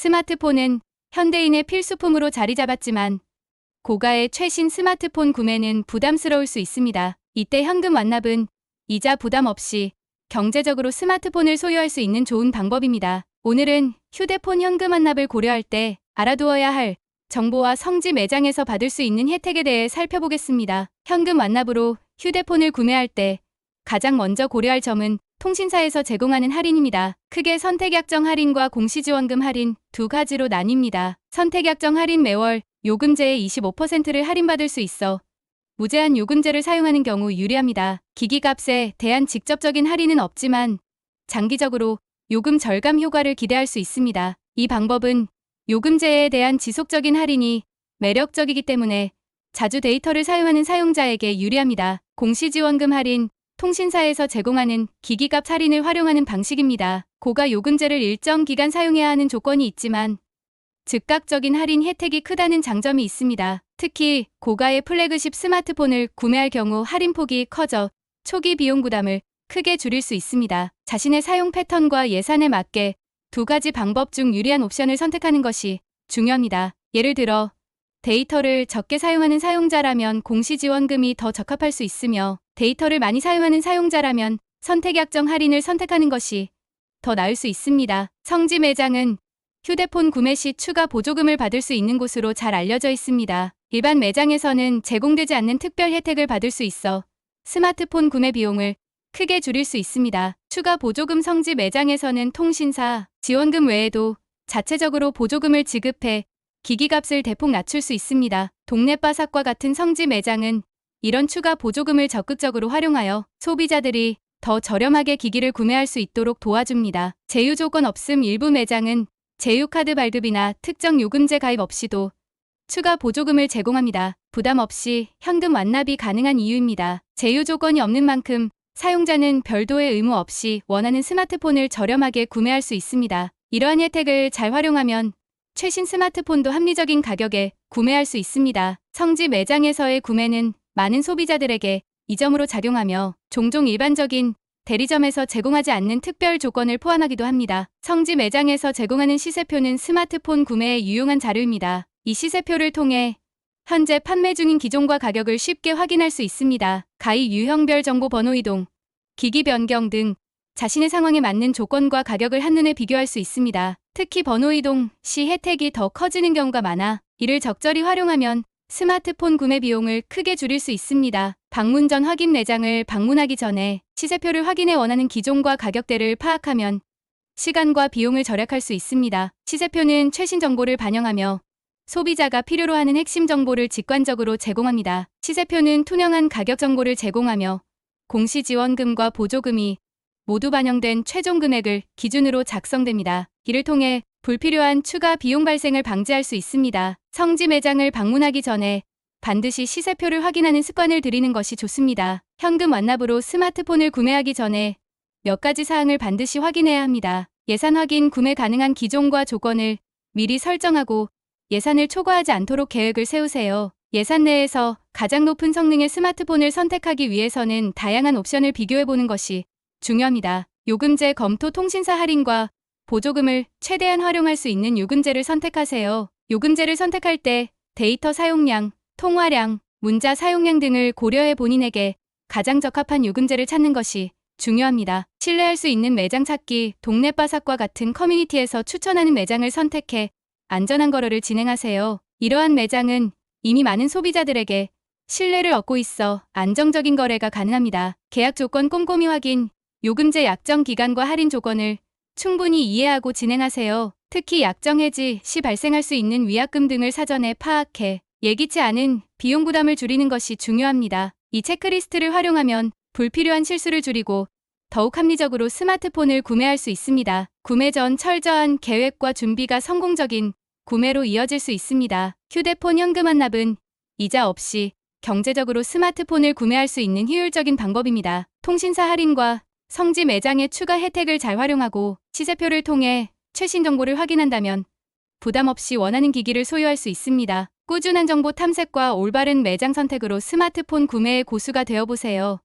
스마트폰은 현대인의 필수품으로 자리 잡았지만 고가의 최신 스마트폰 구매는 부담스러울 수 있습니다. 이때 현금 완납은 이자 부담 없이 경제적으로 스마트폰을 소유할 수 있는 좋은 방법입니다. 오늘은 휴대폰 현금 완납을 고려할 때 알아두어야 할 정보와 성지 매장에서 받을 수 있는 혜택에 대해 살펴보겠습니다. 현금 완납으로 휴대폰을 구매할 때 가장 먼저 고려할 점은 통신사에서 제공하는 할인입니다. 크게 선택약정 할인과 공시지원금 할인 두 가지로 나뉩니다. 선택약정 할인 매월 요금제의 25%를 할인받을 수 있어 무제한 요금제를 사용하는 경우 유리합니다. 기기값에 대한 직접적인 할인은 없지만 장기적으로 요금 절감 효과를 기대할 수 있습니다. 이 방법은 요금제에 대한 지속적인 할인이 매력적이기 때문에 자주 데이터를 사용하는 사용자에게 유리합니다. 공시지원금 할인, 통신사에서 제공하는 기기값 할인을 활용하는 방식입니다. 고가 요금제를 일정 기간 사용해야 하는 조건이 있지만 즉각적인 할인 혜택이 크다는 장점이 있습니다. 특히 고가의 플래그십 스마트폰을 구매할 경우 할인폭이 커져 초기 비용 부담을 크게 줄일 수 있습니다. 자신의 사용 패턴과 예산에 맞게 두 가지 방법 중 유리한 옵션을 선택하는 것이 중요합니다. 예를 들어 데이터를 적게 사용하는 사용자라면 공시지원금이 더 적합할 수 있으며 데이터를 많이 사용하는 사용자라면 선택약정 할인을 선택하는 것이 더 나을 수 있습니다. 성지 매장은 휴대폰 구매 시 추가 보조금을 받을 수 있는 곳으로 잘 알려져 있습니다. 일반 매장에서는 제공되지 않는 특별 혜택을 받을 수 있어 스마트폰 구매 비용을 크게 줄일 수 있습니다. 추가 보조금 성지 매장에서는 통신사 지원금 외에도 자체적으로 보조금을 지급해 기기값을 대폭 낮출 수 있습니다. 동네바삭과 같은 성지 매장은 이런 추가 보조금을 적극적으로 활용하여 소비자들이 더 저렴하게 기기를 구매할 수 있도록 도와줍니다. 제휴 조건 없음 일부 매장은 제휴카드 발급이나 특정 요금제 가입 없이도 추가 보조금을 제공합니다. 부담 없이 현금 완납이 가능한 이유입니다. 제휴 조건이 없는 만큼 사용자는 별도의 의무 없이 원하는 스마트폰을 저렴하게 구매할 수 있습니다. 이러한 혜택을 잘 활용하면 최신 스마트폰도 합리적인 가격에 구매할 수 있습니다. 성지 매장에서의 구매는 많은 소비자들에게 이점으로 작용하며 종종 일반적인 대리점에서 제공하지 않는 특별 조건을 포함하기도 합니다. 성지 매장에서 제공하는 시세표는 스마트폰 구매에 유용한 자료입니다. 이 시세표를 통해 현재 판매 중인 기종과 가격을 쉽게 확인할 수 있습니다. 가입 유형별 정보 번호 이동, 기기 변경 등 자신의 상황에 맞는 조건과 가격을 한눈에 비교할 수 있습니다. 특히 번호 이동 시 혜택이 더 커지는 경우가 많아 이를 적절히 활용하면 스마트폰 구매 비용을 크게 줄일 수 있습니다. 방문 전 확인 매장을 방문하기 전에 시세표를 확인해 원하는 기종과 가격대를 파악하면 시간과 비용을 절약할 수 있습니다. 시세표는 최신 정보를 반영하며 소비자가 필요로 하는 핵심 정보를 직관적으로 제공합니다. 시세표는 투명한 가격 정보를 제공하며 공시지원금과 보조금이 모두 반영된 최종 금액을 기준으로 작성됩니다. 이를 통해 불필요한 추가 비용 발생을 방지할 수 있습니다. 성지 매장을 방문하기 전에 반드시 시세표를 확인하는 습관을 들이는 것이 좋습니다. 현금 완납으로 스마트폰을 구매하기 전에 몇 가지 사항을 반드시 확인해야 합니다. 예산 확인, 구매 가능한 기종과 조건을 미리 설정하고 예산을 초과하지 않도록 계획을 세우세요. 예산 내에서 가장 높은 성능의 스마트폰을 선택하기 위해서는 다양한 옵션을 비교해보는 것이 중요합니다. 요금제 검토 통신사 할인과 보조금을 최대한 활용할 수 있는 요금제를 선택하세요. 요금제를 선택할 때 데이터 사용량, 통화량, 문자 사용량 등을 고려해 본인에게 가장 적합한 요금제를 찾는 것이 중요합니다. 신뢰할 수 있는 매장 찾기, 동네바삭과 같은 커뮤니티에서 추천하는 매장을 선택해 안전한 거래를 진행하세요. 이러한 매장은 이미 많은 소비자들에게 신뢰를 얻고 있어 안정적인 거래가 가능합니다. 계약 조건 꼼꼼히 확인, 요금제 약정 기간과 할인 조건을 충분히 이해하고 진행하세요. 특히 약정 해지 시 발생할 수 있는 위약금 등을 사전에 파악해 예기치 않은 비용 부담을 줄이는 것이 중요합니다. 이 체크리스트를 활용하면 불필요한 실수를 줄이고 더욱 합리적으로 스마트폰을 구매할 수 있습니다. 구매 전 철저한 계획과 준비가 성공적인 구매로 이어질 수 있습니다. 휴대폰 현금 완납은 이자 없이 경제적으로 스마트폰을 구매할 수 있는 효율적인 방법입니다. 통신사 할인과 성지 매장의 추가 혜택을 잘 활용하고 시세표를 통해 최신 정보를 확인한다면 부담 없이 원하는 기기를 소유할 수 있습니다. 꾸준한 정보 탐색과 올바른 매장 선택으로 스마트폰 구매의 고수가 되어보세요.